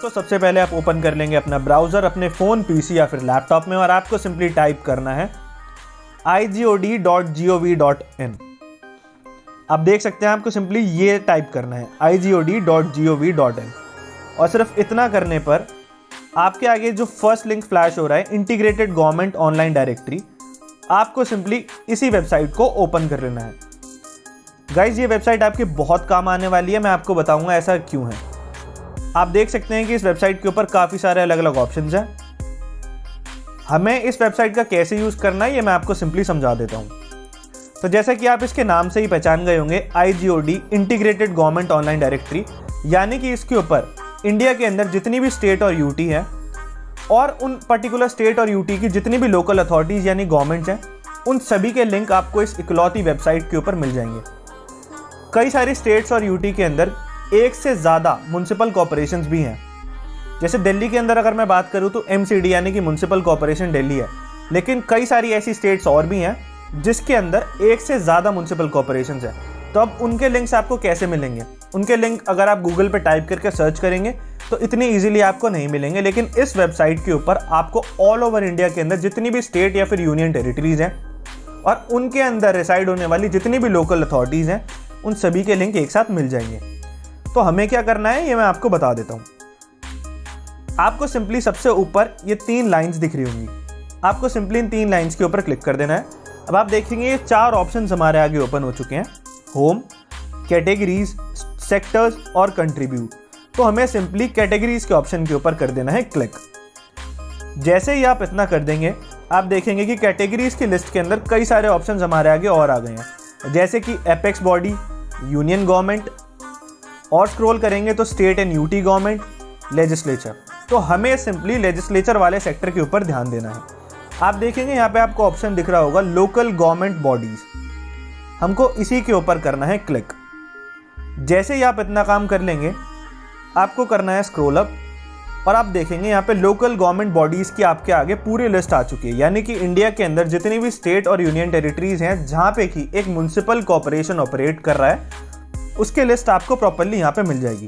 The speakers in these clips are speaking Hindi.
तो सबसे पहले आप ओपन कर लेंगे अपना ब्राउज़र अपने फ़ोन, पीसी या फिर लैपटॉप में और आपको सिंपली टाइप करना है igod.gov.in। आप देख सकते हैं आपको सिंपली ये टाइप करना है igod.gov.in और सिर्फ इतना करने पर आपके आगे जो फर्स्ट लिंक फ्लैश हो रहा है इंटीग्रेटेड गवर्नमेंट ऑनलाइन डायरेक्टरी, आपको सिंपली इसी वेबसाइट को ओपन कर लेना है। गाइज ये वेबसाइट आपके बहुत काम आने वाली है, मैं आपको बताऊंगा ऐसा क्यों है। आप देख सकते हैं कि इस वेबसाइट के ऊपर काफ़ी सारे अलग अलग ऑप्शंस हैं। हमें इस वेबसाइट का कैसे यूज़ करना है ये मैं आपको सिंपली समझा देता हूँ। तो जैसा कि आप इसके नाम से ही पहचान गए होंगे, IGOD integrated government online directory, यानी कि इसके ऊपर इंडिया के अंदर जितनी भी स्टेट और यूटी हैं और उन पर्टिकुलर स्टेट और यूटी की जितनी भी लोकल अथॉरिटीज़ यानी गवर्नमेंट्स हैं, उन सभी के लिंक आपको इस इकलौती वेबसाइट के ऊपर मिल जाएंगे। कई सारी स्टेट्स और यूटी के अंदर एक से ज़्यादा म्युनिसिपल कॉर्पोरेशंस भी हैं। जैसे दिल्ली के अंदर अगर मैं बात करूं तो MCD यानी कि म्युनिसिपल कॉर्पोरेशन दिल्ली है, लेकिन कई सारी ऐसी स्टेट्स और भी हैं जिसके अंदर एक से ज़्यादा म्युनिसिपल कॉर्पोरेशंस हैं। तो अब उनके लिंक्स आपको कैसे मिलेंगे? उनके लिंक अगर आप गूगल पे टाइप करके सर्च करेंगे तो इतनी ईजिली आपको नहीं मिलेंगे, लेकिन इस वेबसाइट के ऊपर आपको ऑल ओवर इंडिया के अंदर जितनी भी स्टेट या फिर यूनियन टेरिटरीज़ हैं और उनके अंदर रिसाइड होने वाली जितनी भी लोकल अथॉरिटीज़ हैं, उन सभी के लिंक एक साथ मिल जाएंगे। तो हमें क्या करना है ये मैं आपको बता देता हूँ। आपको सिंपली सबसे ऊपर ये 3 लाइंस दिख रही होंगी, आपको सिंपली इन 3 लाइंस के ऊपर क्लिक कर देना है। अब आप देखेंगे ये 4 ऑप्शंस हमारे आगे ओपन हो चुके हैं, होम, कैटेगरीज, सेक्टर्स और कंट्रीब्यूट। तो हमें सिंपली कैटेगरीज के ऑप्शन के ऊपर कर देना है क्लिक। जैसे ही आप इतना कर देंगे आप देखेंगे कि कैटेगरीज की लिस्ट के अंदर कई सारे ऑप्शंस हमारे आगे और आ गए हैं, जैसे कि एपेक्स बॉडी, यूनियन गवर्नमेंट, और स्क्रॉल करेंगे तो state and UT government, legislature. तो हमें सिंपली लेजिस्लेचर वाले सेक्टर के ऊपर ध्यान देना है। आप देखेंगे यहाँ पे आपको ऑप्शन दिख रहा होगा लोकल गवर्नमेंट बॉडीज, हमको इसी के ऊपर करना है क्लिक। जैसे ही आप इतना काम कर लेंगे आपको करना है स्क्रॉल अप और आप देखेंगे यहाँ पे लोकल गवर्नमेंट बॉडीज़ की आपके आगे पूरी लिस्ट आ चुकी है, यानी कि इंडिया के अंदर जितनी भी स्टेट और यूनियन टेरिटरीज हैं जहाँ पे कि एक म्युनिसिपल कॉर्पोरेशन ऑपरेट कर रहा है, उसके लिस्ट आपको प्रॉपर्ली यहाँ पे मिल जाएगी।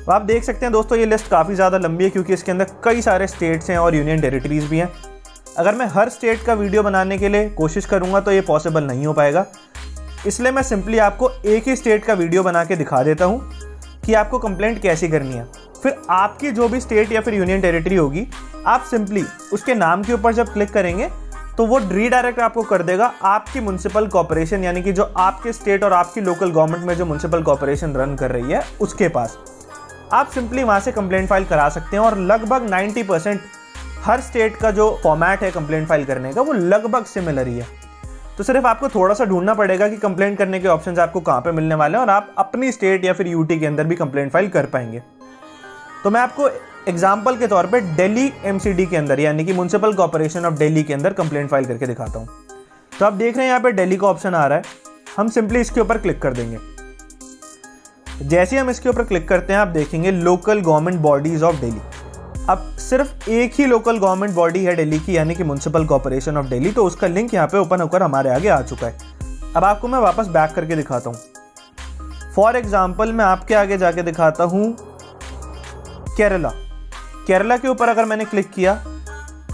तो आप देख सकते हैं दोस्तों ये लिस्ट काफ़ी ज़्यादा लंबी है क्योंकि इसके अंदर कई सारे स्टेट्स हैं और यूनियन टेरिटरीज भी हैं। अगर मैं हर स्टेट का वीडियो बनाने के लिए कोशिश करूँगा तो ये पॉसिबल नहीं हो पाएगा, इसलिए मैं सिंपली आपको एक ही स्टेट का वीडियो बना के दिखा देता हूँ कि आपको कंप्लेंट कैसी करनी है। फिर आपकी जो भी स्टेट या फिर यूनियन टेरिटरी होगी, आप सिंपली उसके नाम के ऊपर जब क्लिक करेंगे तो वो रीडायरेक्ट आपको कर देगा आपकी म्युनिसिपल कॉर्पोरेशन, यानी कि जो आपके स्टेट और आपकी लोकल गवर्नमेंट में जो म्युनिसिपल कॉर्पोरेशन रन कर रही है उसके पास। आप सिंपली वहाँ से कंप्लेंट फाइल करा सकते हैं और लगभग 90% हर स्टेट का जो फॉर्मेट है कंप्लेंट फाइल करने का वो लगभग सिमिलर ही है। तो सिर्फ आपको थोड़ा सा ढूंढना पड़ेगा कि कंप्लेंट करने के ऑप्शंस आपको कहाँ पे मिलने वाले हैं और आप अपनी स्टेट या फिर यूटी के अंदर भी कंप्लेंट फाइल कर पाएंगे। तो मैं आपको एग्जाम्पल के तौर पे दिल्ली MCD के अंदर यानी कि म्युनिसिपल कॉर्पोरेशन ऑफ दिल्ली के अंदर कंप्लेंट फाइल करके दिखाता हूँ। तो आप देख रहे हैं यहाँ पे दिल्ली का ऑप्शन आ रहा है, हम सिंपली इसके ऊपर क्लिक कर देंगे। जैसे हम इसके ऊपर क्लिक करते हैं आप देखेंगे local government bodies of Delhi. अब सिर्फ एक ही लोकल गवर्नमेंट बॉडी है दिल्ली की, यानी कि म्युनिसिपल कॉर्पोरेशन ऑफ दिल्ली, तो उसका लिंक यहाँ पे ओपन होकर हमारे आगे आ चुका है। अब आपको मैं वापस बैक करके दिखाता हूँ। फॉर एग्जाम्पल मैं आपके आगे जाके दिखाता हूँ केरला के ऊपर अगर मैंने क्लिक किया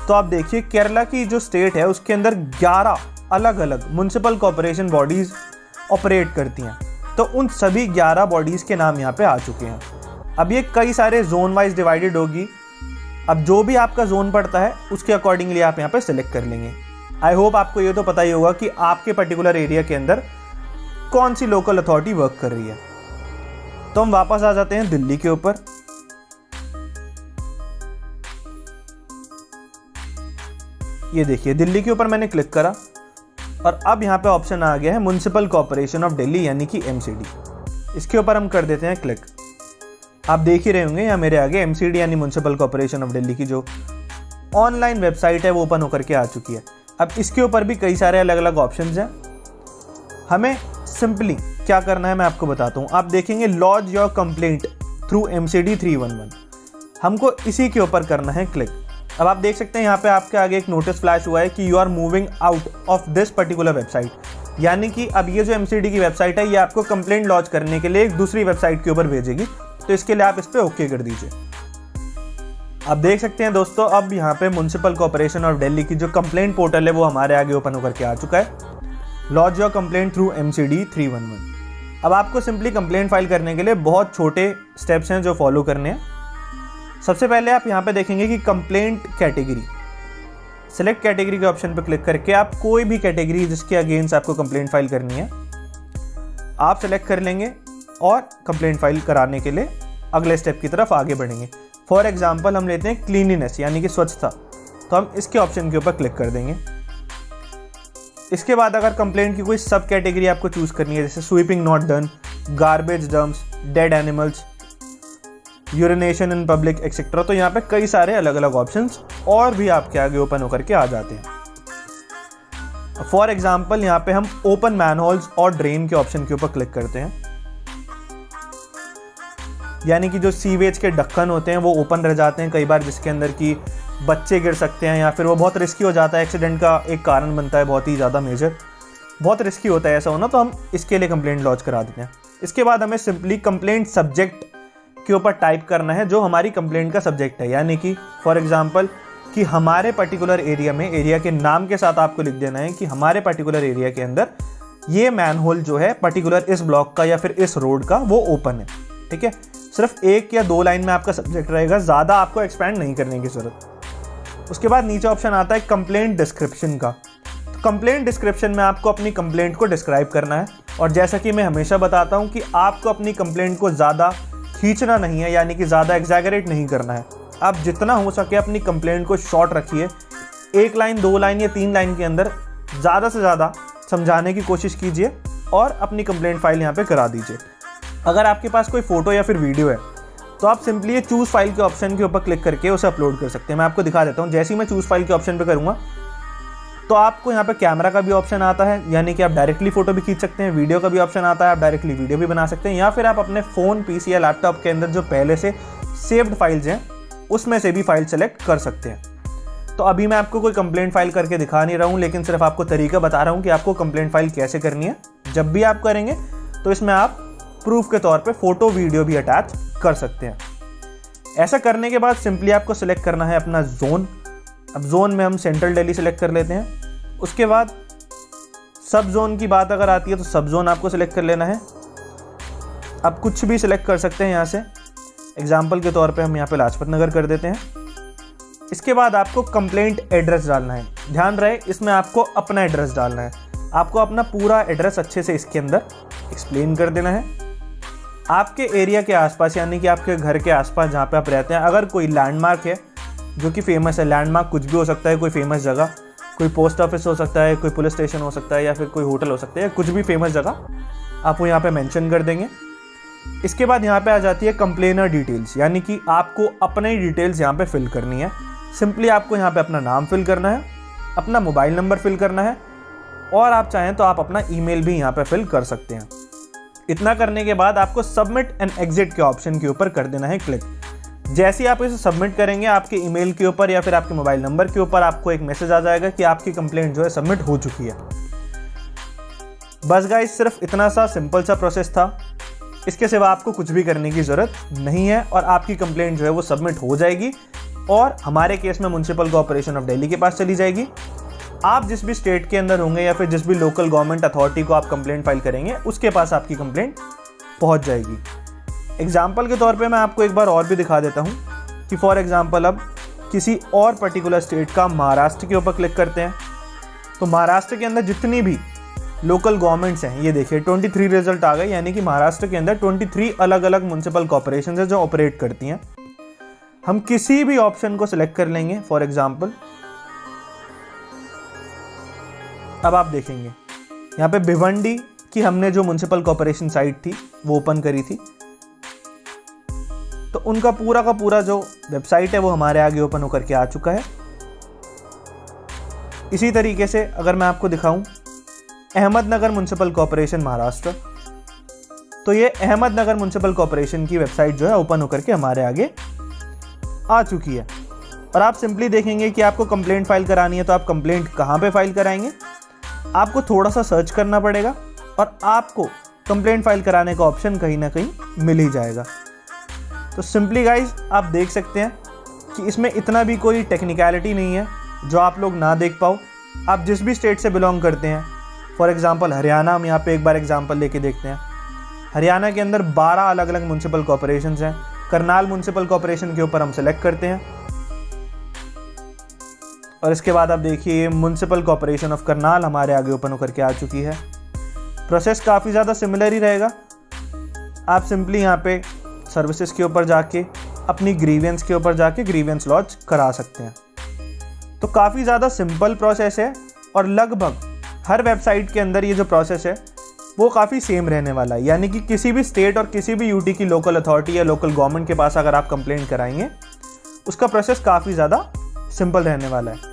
तो आप देखिए केरला की जो स्टेट है उसके अंदर 11 अलग अलग म्युनिसिपल कॉर्पोरेशन बॉडीज ऑपरेट करती हैं। तो उन सभी 11 बॉडीज के नाम यहाँ पे आ चुके हैं। अब ये कई सारे जोन वाइज डिवाइडेड होगी, अब जो भी आपका जोन पड़ता है उसके अकॉर्डिंगली आप यहाँ पे सिलेक्ट कर लेंगे। आई होप आपको ये तो पता ही होगा कि आपके पर्टिकुलर एरिया के अंदर कौन सी लोकल अथॉरिटी वर्क कर रही है। तो हम वापस आ जाते हैं दिल्ली के ऊपर। ये देखिए दिल्ली के ऊपर मैंने क्लिक करा और अब यहाँ पे ऑप्शन आ गया है म्युनिसिपल कॉर्पोरेशन ऑफ दिल्ली यानी कि MCD। इसके ऊपर हम कर देते हैं क्लिक। आप देख ही रहे होंगे यहाँ मेरे आगे MCD यानी म्युनिसिपल कॉर्पोरेशन ऑफ दिल्ली की जो ऑनलाइन वेबसाइट है वो ओपन होकर के आ चुकी है। अब इसके ऊपर भी कई सारे अलग अलग ऑप्शंस हैं। हमें सिंपली क्या करना है मैं आपको बताता हूँ। आप देखेंगे lodge your complaint through MCD 311, हमको इसी के ऊपर करना है क्लिक। अब आप देख सकते हैं यहाँ पे आपके आगे एक नोटिस फ्लैश हुआ है कि you are moving out of this particular website, यानी कि अब ये जो MCD की वेबसाइट है ये आपको कंप्लेंट लॉन्च करने के लिए एक दूसरी वेबसाइट के ऊपर भेजेगी। तो इसके लिए आप इस पर ओके कर दीजिए। आप देख सकते हैं दोस्तों, अब यहाँ पे म्युनिसिपल कॉर्पोरेशन ऑफ दिल्ली की जो कंप्लेंट पोर्टल है वो हमारे आगे ओपन होकर के आ चुका है। Launch your complaint through MCD 311। अब आपको सिंपली कंप्लेंट फाइल करने के लिए बहुत छोटे स्टेप्स हैं जो फॉलो करने हैं। सबसे पहले आप यहाँ पे देखेंगे कि कंप्लेंट कैटेगरी, सेलेक्ट कैटेगरी के ऑप्शन पर क्लिक करके आप कोई भी कैटेगरी जिसके अगेंस्ट आपको कंप्लेंट फाइल करनी है आप सेलेक्ट कर लेंगे और कंप्लेंट फाइल कराने के लिए अगले स्टेप की तरफ आगे बढ़ेंगे। फॉर एग्जाम्पल हम लेते हैं क्लीनिनेस यानी कि स्वच्छता, तो हम इसके ऑप्शन के ऊपर क्लिक कर देंगे। इसके बाद अगर कंप्लेंट की कोई सब कैटेगरी आपको चूज करनी है, जैसे sweeping not done, garbage dumps, dead animals, urination in public etcetera, तो यहाँ पे कई सारे अलग अलग ऑप्शंस और भी आपके आगे ओपन होकर के आ जाते हैं। फॉर एग्जाम्पल यहाँ पे हम ओपन मैनहोल्स और ड्रेन के ऑप्शन के ऊपर क्लिक करते हैं, यानी कि जो सीवेज के ढक्कन होते हैं वो ओपन रह जाते हैं कई बार, जिसके अंदर की बच्चे गिर सकते हैं या फिर वो बहुत रिस्की हो जाता है, एक्सीडेंट का एक कारण बनता है, बहुत ही ज़्यादा मेजर, बहुत रिस्की होता है ऐसा होना, तो हम इसके लिए कंप्लेंट लॉन्च करा देते हैं। इसके बाद हमें सिंपली कंप्लेंट सब्जेक्ट के ऊपर टाइप करना है जो हमारी कंप्लेंट का सब्जेक्ट है, यानी कि फॉर एग्जांपल कि हमारे पर्टिकुलर एरिया में, एरिया के नाम के साथ आपको लिख देना है कि हमारे पर्टिकुलर एरिया के अंदर ये मैनहोल जो है पर्टिकुलर इस ब्लॉक का या फिर इस रोड का वो ओपन है। ठीक है, सिर्फ 1 या 2 लाइन में आपका सब्जेक्ट रहेगा, ज़्यादा आपको एक्सपैंड नहीं करने की ज़रूरत। उसके बाद नीचे ऑप्शन आता है कंप्लेंट डिस्क्रिप्शन का। तो कंप्लेंट डिस्क्रिप्शन में आपको अपनी कंप्लेंट को डिस्क्राइब करना है, और जैसा कि मैं हमेशा बताता हूँ कि आपको अपनी कंप्लेंट को ज़्यादा खींचना नहीं है, यानी कि ज़्यादा एग्जैगरेट नहीं करना है। आप जितना हो सके अपनी कंप्लेंट को शॉर्ट रखिए, 1 लाइन 2 लाइन या 3 लाइन के अंदर ज़्यादा से ज़्यादा समझाने की कोशिश कीजिए और अपनी कंप्लेंट फाइल यहाँ पे करा दीजिए। अगर आपके पास कोई फोटो या फिर वीडियो है तो आप सिंपली ये चूज़ फाइल के ऑप्शन के ऊपर क्लिक करके उसे अपलोड कर सकते हैं। मैं आपको दिखा देता हूँ। जैसे ही मैं चूज़ फाइल के ऑप्शन पे करूँगा तो आपको यहाँ पे कैमरा का भी ऑप्शन आता है, यानी कि आप डायरेक्टली फोटो भी खींच सकते हैं। वीडियो का भी ऑप्शन आता है, आप डायरेक्टली वीडियो भी बना सकते हैं, या फिर आप अपने फ़ोन, पीसी या लैपटॉप के अंदर जो पहले से सेव्ड फाइल्स हैं उसमें से भी फाइल सेलेक्ट कर सकते हैं। तो अभी मैं आपको कोई कंप्लेंट फाइल करके दिखा नहीं रहा हूँ, लेकिन सिर्फ आपको तरीका बता रहा हूँ कि आपको कंप्लेंट फाइल कैसे करनी है। जब भी आप करेंगे तो इसमें आप प्रूफ के तौर पे फोटो, वीडियो भी अटैच कर सकते हैं। ऐसा करने के बाद सिंपली आपको सिलेक्ट करना है अपना जोन। अब जोन में हम सेंट्रल दिल्ली सेलेक्ट कर लेते हैं। उसके बाद सब जोन की बात अगर आती है तो सब जोन आपको सिलेक्ट कर लेना है। आप कुछ भी सिलेक्ट कर सकते हैं यहाँ से। एग्जाम्पल के तौर पे हम यहाँ पे लाजपत नगर कर देते हैं। इसके बाद आपको कंप्लेंट एड्रेस डालना है। ध्यान रहे इसमें आपको अपना एड्रेस डालना है। आपको अपना पूरा एड्रेस अच्छे से इसके अंदर एक्सप्लेन कर देना है। आपके एरिया के आसपास, यानी कि आपके घर के आसपास जहाँ पे आप रहते हैं, अगर कोई लैंडमार्क है जो कि फेमस है, लैंडमार्क कुछ भी हो सकता है, कोई फेमस जगह, कोई पोस्ट ऑफिस हो सकता है, कोई पुलिस स्टेशन हो सकता है, या फिर कोई होटल हो सकता है, कुछ भी फेमस जगह आप वो यहाँ पे मेंशन कर देंगे। इसके बाद यहाँ पे आ जाती है कंप्लेनर डिटेल्स, यानी कि आपको अपने डिटेल्स यहाँ पे फिल करनी है। सिंपली आपको यहाँ पे अपना नाम फिल करना है, अपना मोबाइल नंबर फिल करना है, और आप चाहें तो आप अपना ईमेल भी यहाँ पे फिल कर सकते हैं। इतना करने के बाद आपको सबमिट एंड एग्जिट के ऑप्शन के ऊपर कर देना है क्लिक। जैसे ही आप इसे सबमिट करेंगे, आपके ईमेल के ऊपर या फिर आपके मोबाइल नंबर के ऊपर आपको एक मैसेज आ जाएगा कि आपकी कंप्लेंट जो है सबमिट हो चुकी है। बस गाइस, सिर्फ इतना सा सिंपल सा प्रोसेस था। इसके सिवा आपको कुछ भी करने की ज़रूरत नहीं है और आपकी कंप्लेंट जो है वो सबमिट हो जाएगी और हमारे केस में म्युनिसिपल कॉर्पोरेशन ऑफ दिल्ली के पास चली जाएगी। आप जिस भी स्टेट के अंदर होंगे या फिर जिस भी लोकल गवर्नमेंट अथॉरिटी को आप कंप्लेंट फाइल करेंगे, उसके पास आपकी कंप्लेंट पहुंच जाएगी। एग्जाम्पल के तौर पे मैं आपको एक बार और भी दिखा देता हूं कि फॉर एग्जाम्पल अब किसी और पर्टिकुलर स्टेट का, महाराष्ट्र के ऊपर क्लिक करते हैं तो महाराष्ट्र के अंदर जितनी भी लोकल गवर्नमेंट्स हैं, ये देखिए 23 रिजल्ट आ गए, यानी कि महाराष्ट्र के अंदर 23 अलग अलग म्युनिसिपल कॉर्पोरेशन है जो ऑपरेट करती हैं। हम किसी भी ऑप्शन को सिलेक्ट कर लेंगे। फॉर एग्जाम्पल अब आप देखेंगे यहाँ पे भिवंडी की हमने जो म्युनिसिपल कॉर्पोरेशन साइट थी वो ओपन करी थी, तो उनका पूरा का पूरा जो वेबसाइट है वो हमारे आगे ओपन होकर के आ चुका है। इसी तरीके से अगर मैं आपको दिखाऊं अहमदनगर म्युनिसिपल कॉर्पोरेशन महाराष्ट्र, तो ये अहमदनगर म्युनिसिपल कॉर्पोरेशन की वेबसाइट जो है ओपन होकर के हमारे आगे आ चुकी है। और आप सिंपली देखेंगे कि आपको कंप्लेंट फाइल करानी है तो आप कंप्लेंट कहाँ पे फाइल कराएंगे, आपको थोड़ा सा सर्च करना पड़ेगा और आपको कंप्लेंट फाइल कराने का ऑप्शन कहीं ना कहीं मिल ही जाएगा। तो सिंपली गाइज आप देख सकते हैं कि इसमें इतना भी कोई टेक्निकलिटी नहीं है जो आप लोग ना देख पाओ। आप जिस भी स्टेट से बिलोंग करते हैं, फॉर एग्जांपल हरियाणा, हम यहाँ पे एक बार एग्जांपल लेके देखते हैं। हरियाणा के अंदर 12 अलग अलग म्यूनसिपल कॉर्पोरेशंस हैं। करनाल म्यूनसिपल कॉर्पोरेशन के ऊपर हम सेलेक्ट करते हैं और इसके बाद आप देखिए म्यूनसिपल कॉर्पोरेशन ऑफ करनाल हमारे आगे ओपन होकर के आ चुकी है। प्रोसेस काफ़ी ज़्यादा सिमिलर ही रहेगा। आप सिंपली यहाँ पे सर्विसेज के ऊपर जाके अपनी ग्रीवेंस के ऊपर जाके ग्रीवेंस लॉन्च करा सकते हैं। तो काफ़ी ज़्यादा सिंपल प्रोसेस है और लगभग हर वेबसाइट के अंदर ये जो प्रोसेस है वो काफ़ी सेम रहने वाला है। यानी कि किसी भी स्टेट और किसी भी यूटी की लोकल अथॉरिटी या लोकल गवर्नमेंट के पास अगर आप कंप्लेंट कराएंगे, उसका प्रोसेस काफ़ी ज़्यादा सिंपल रहने वाला है।